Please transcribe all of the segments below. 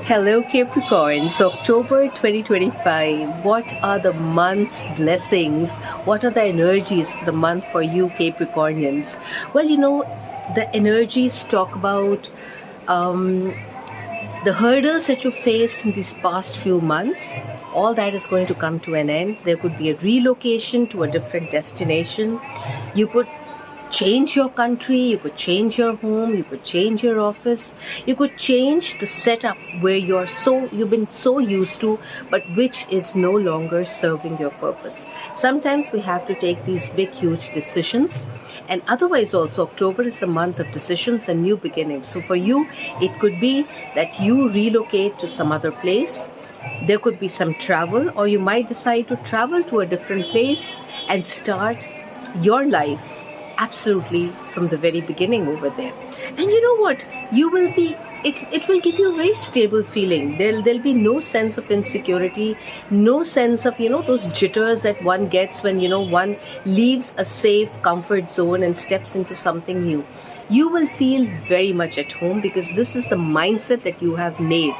Hello, Capricorns. October 2025. What are the month's blessings? What are the energies for the month for you, Capricornians? Well, the energies talk about um, the hurdles that you faced in these past few months. All that is going to come to an end. There could be a relocation to a different destination. You could change your country, you could change your home, you could change your office, you could change the setup where you've been so used to, but which is no longer serving your purpose. Sometimes we have to take these big huge decisions, and otherwise also October is a month of decisions and new beginnings. So for you, it could be that you relocate to some other place. There could be some travel, or you might decide to travel to a different place and start your life absolutely from the very beginning over there. And you know what, you will be it will give you a very stable feeling. There'll be no sense of insecurity, no sense of those jitters that one gets when one leaves a safe comfort zone and steps into something new. You will feel very much at home because this is the mindset that you have made.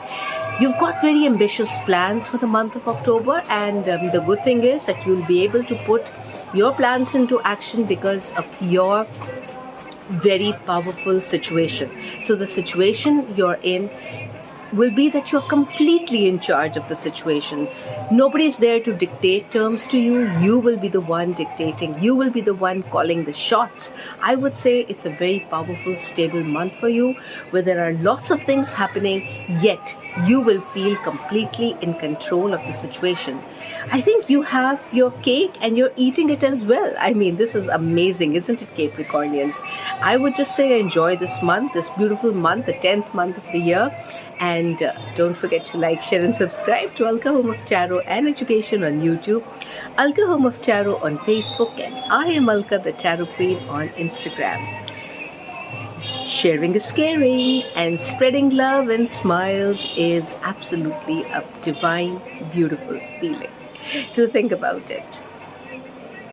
You've got very ambitious plans for the month of October, and the good thing is that you'll be able to put your plans into action because of your very powerful situation. So the situation you're in will be that you're completely in charge of the situation. Nobody's there to dictate terms to you. You will be the one dictating. You will be the one calling the shots. I would say it's a very powerful, stable month for you, where there are lots of things happening, yet you will feel completely in control of the situation. I think you have your cake and you're eating it as well. I mean, this is amazing, isn't it, Capricornians? I would just say enjoy this month, this beautiful month, the 10th month of the year. And don't forget to like, share and subscribe to Alka Home of Tarot and Education on YouTube, Alka Home of Tarot on Facebook, and I am Alka the Tarot Queen on Instagram. Sharing is caring, and spreading love and smiles is absolutely a divine, beautiful feeling. To think about it.